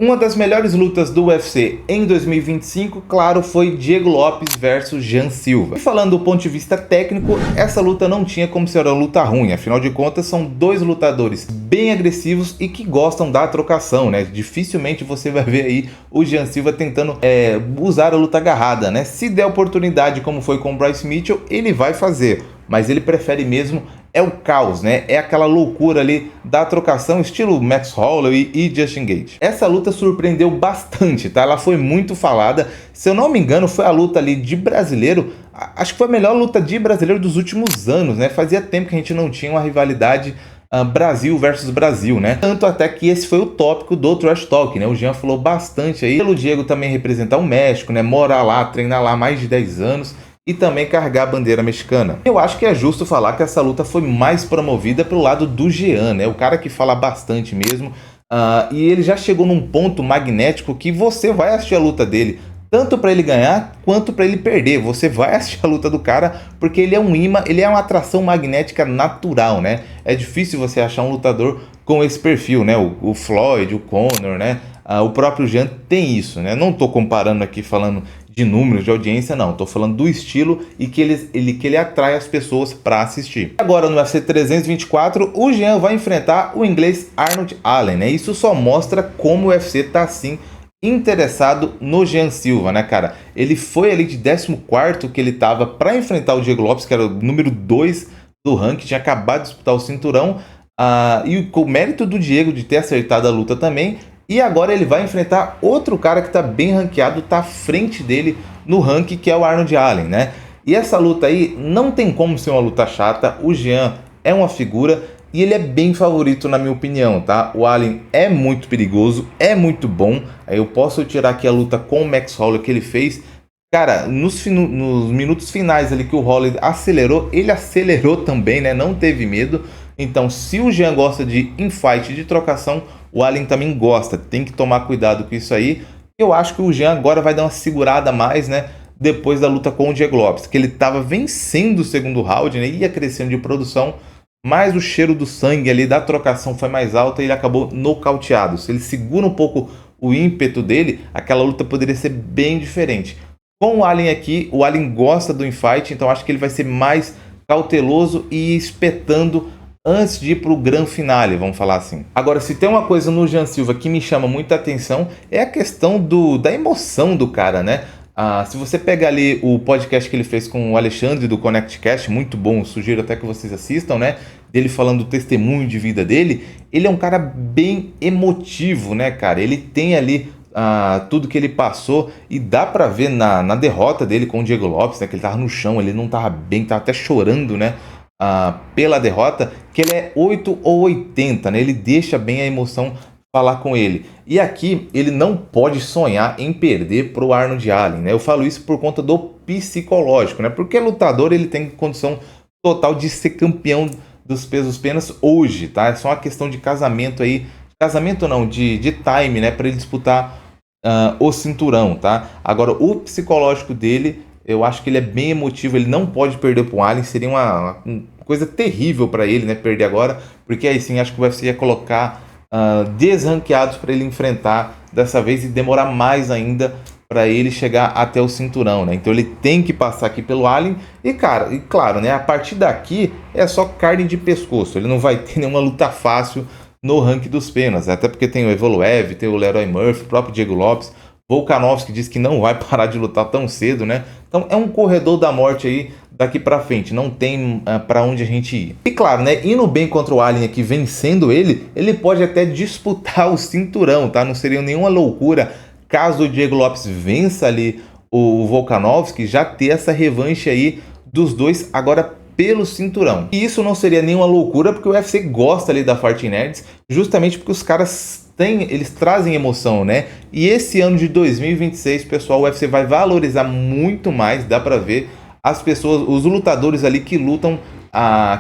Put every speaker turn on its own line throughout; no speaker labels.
Uma das melhores lutas do UFC em 2025, claro, foi Diego Lopes versus Jean Silva. E falando do ponto de vista técnico, essa luta não tinha como ser uma luta ruim, afinal de contas são dois lutadores bem agressivos e que gostam da trocação, né? Dificilmente você vai ver aí o Jean Silva tentando usar a luta agarrada, né? Se der oportunidade, como foi com o Bryce Mitchell, ele vai fazer, mas ele prefere mesmo o caos, né? É aquela loucura ali da trocação, estilo Max Holloway e Justin Gaethje. Essa luta surpreendeu bastante, tá? Ela foi muito falada. Se eu não me engano, foi a luta ali de brasileiro. Acho que foi a melhor luta de brasileiro dos últimos anos, né? Fazia tempo que a gente não tinha uma rivalidade Brasil versus Brasil, né? Tanto até que esse foi o tópico do Trash Talk, né? O Jean falou bastante aí pelo Diego também representar o México, né? Morar lá, treinar lá há mais de 10 anos. E também carregar a bandeira mexicana. Eu acho que é justo falar que essa luta foi mais promovida pelo lado do Jean, né? O cara que fala bastante mesmo. E ele já chegou num ponto magnético que você vai assistir a luta dele, tanto para ele ganhar quanto para ele perder. Você vai assistir a luta do cara porque ele é um imã, ele é uma atração magnética natural, né? É difícil você achar um lutador com esse perfil, né? O Floyd, o Conor, né? O próprio Jean tem isso, né? Não tô comparando aqui falando de números de audiência, não. Tô falando do estilo e que ele atrai as pessoas para assistir. Agora no UFC 324, o Jean vai enfrentar o inglês Arnold Allen, né? Isso só mostra como o UFC tá assim interessado no Jean Silva, né, cara? Ele foi ali de 14º que ele tava para enfrentar o Diego Lopes, que era o número 2 do ranking, tinha acabado de disputar o cinturão. E com o mérito do Diego de ter acertado a luta também. E agora ele vai enfrentar outro cara que está bem ranqueado, está à frente dele no ranking, que é o Arnold Allen, né? E essa luta aí não tem como ser uma luta chata. O Jean é uma figura e ele é bem favorito na minha opinião, tá? O Allen é muito perigoso, é muito bom. Aí eu posso tirar aqui a luta com o Max Holloway que ele fez. Cara, nos minutos finais ali que o Holloway acelerou, ele acelerou também, né? Não teve medo. Então, se o Jean gosta de infight, de trocação, o Allen também gosta. Tem que tomar cuidado com isso aí. Eu acho que o Jean agora vai dar uma segurada a mais, né? Depois da luta com o Diego Lopes, que ele estava vencendo o segundo round, né? Ia crescendo de produção, mas o cheiro do sangue ali da trocação foi mais alto e ele acabou nocauteado. Se ele segura um pouco o ímpeto dele, aquela luta poderia ser bem diferente. Com o Allen aqui, o Allen gosta do infight, então acho que ele vai ser mais cauteloso e espetando antes de ir para o grande finale, vamos falar assim. Agora, se tem uma coisa no Jean Silva que me chama muita atenção, é a questão da emoção do cara, né? Se você pegar ali o podcast que ele fez com o Alexandre do ConnectCast, muito bom, sugiro até que vocês assistam, né? Dele falando do testemunho de vida dele, ele é um cara bem emotivo, né, cara? Ele tem ali tudo que ele passou e dá pra ver na derrota dele com o Diego Lopes, né? Que ele tava no chão, ele não tava bem, tava até chorando, né? Pela derrota, que ele é 8 ou 80, né? Ele deixa bem a emoção falar com ele. E aqui ele não pode sonhar em perder para o Arnold Allen, né? Eu falo isso por conta do psicológico, né? Porque lutador ele tem condição total de ser campeão dos pesos penas hoje, tá? É só uma questão de casamento aí, casamento não, de time, né? Para ele disputar o cinturão, tá? Agora o psicológico dele, eu acho que ele é bem emotivo, ele não pode perder para o Allen, seria uma coisa terrível para ele, né? Perder agora, porque aí sim acho que o UFC ia colocar desranqueados para ele enfrentar dessa vez e demorar mais ainda para ele chegar até o cinturão, né? Então ele tem que passar aqui pelo Allen e, cara, e claro, né? A partir daqui é só carne de pescoço, ele não vai ter nenhuma luta fácil no ranking dos penas, até porque tem o Evloev, tem o Leroy Murphy, o próprio Diego Lopes, Volkanovski diz que não vai parar de lutar tão cedo, né? Então é um corredor da morte aí daqui pra frente, não tem pra onde a gente ir. E claro, né, indo bem contra o Allen aqui, vencendo ele pode até disputar o cinturão, tá? Não seria nenhuma loucura caso o Diego Lopes vença ali o Volkanovski, já ter essa revanche aí dos dois agora pelo cinturão. E isso não seria nenhuma loucura, porque o UFC gosta ali da Fighting Nerds, justamente porque os caras eles trazem emoção, né? E esse ano de 2026, pessoal, o UFC vai valorizar muito mais, dá pra ver as pessoas, os lutadores ali que lutam,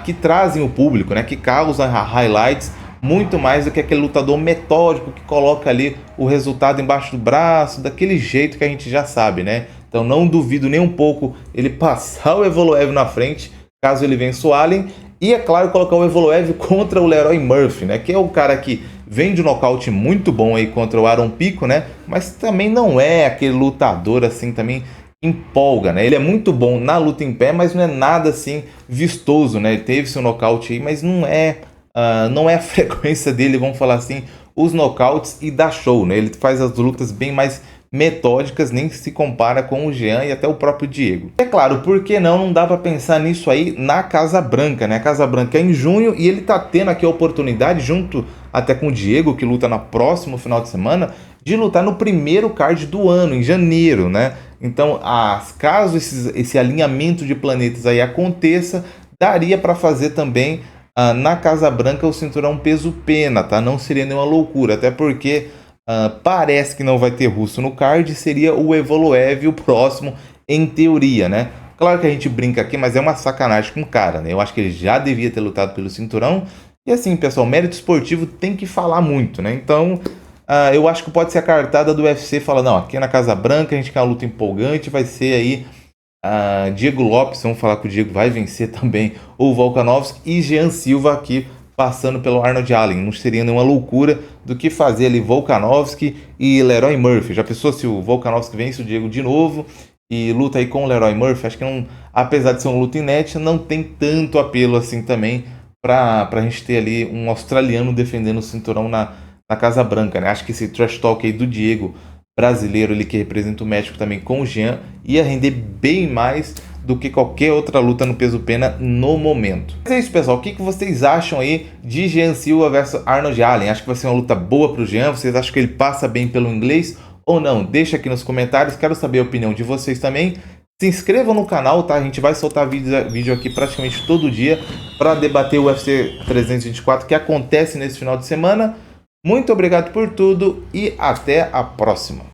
que trazem o público, né? Que causam highlights muito mais do que aquele lutador metódico que coloca ali o resultado embaixo do braço, daquele jeito que a gente já sabe, né? Então não duvido nem um pouco ele passar o Evloev na frente, caso ele vença o Allen. E, é claro, colocar o Evloev contra o Leroy Murphy, né? Que é o cara que vem de um nocaute muito bom aí contra o Aaron Pico, né? Mas também não é aquele lutador assim também empolga, né? Ele é muito bom na luta em pé, mas não é nada assim vistoso, né? Ele teve seu nocaute aí, mas não é a frequência dele, vamos falar assim, os nocautes e dá show, né? Ele faz as lutas bem mais metódicas, nem se compara com o Jean e até o próprio Diego. É claro, por que não dá para pensar nisso aí na Casa Branca, né? A Casa Branca é em junho e ele tá tendo aqui a oportunidade, junto até com o Diego, que luta no próximo final de semana, de lutar no primeiro card do ano, em janeiro, né? Então, caso esse alinhamento de planetas aí aconteça, daria para fazer também na Casa Branca o cinturão peso pena, tá? Não seria nenhuma loucura, até porque parece que não vai ter russo no card, seria o Evoloev o próximo, em teoria, né? Claro que a gente brinca aqui, mas é uma sacanagem com o cara, né? Eu acho que ele já devia ter lutado pelo cinturão. E assim, pessoal, mérito esportivo tem que falar muito, né? Então, eu acho que pode ser a cartada do UFC, fala, não, aqui na Casa Branca a gente quer uma luta empolgante, vai ser aí Diego Lopes, vamos falar que o Diego vai vencer também o Volkanovski, e Jean Silva aqui passando pelo Arnold Allen. Não seria nenhuma loucura do que fazer ali Volkanovski e Leroy Murphy. Já pensou se o Volkanovski vence o Diego de novo e luta aí com o Leroy Murphy? Acho que não, apesar de ser uma luta inédita, não tem tanto apelo assim também para a gente ter ali um australiano defendendo o cinturão na Casa Branca, né? Acho que esse trash talk aí do Diego brasileiro, ele que representa o México também com o Jean, ia render bem mais do que qualquer outra luta no peso pena no momento. Mas é isso, pessoal. O que vocês acham aí de Jean Silva versus Arnold Allen? Acho que vai ser uma luta boa para o Jean? Vocês acham que ele passa bem pelo inglês ou não? Deixa aqui nos comentários. Quero saber a opinião de vocês também. Se inscrevam no canal, tá? A gente vai soltar vídeo aqui praticamente todo dia para debater o UFC 324 que acontece nesse final de semana. Muito obrigado por tudo e até a próxima.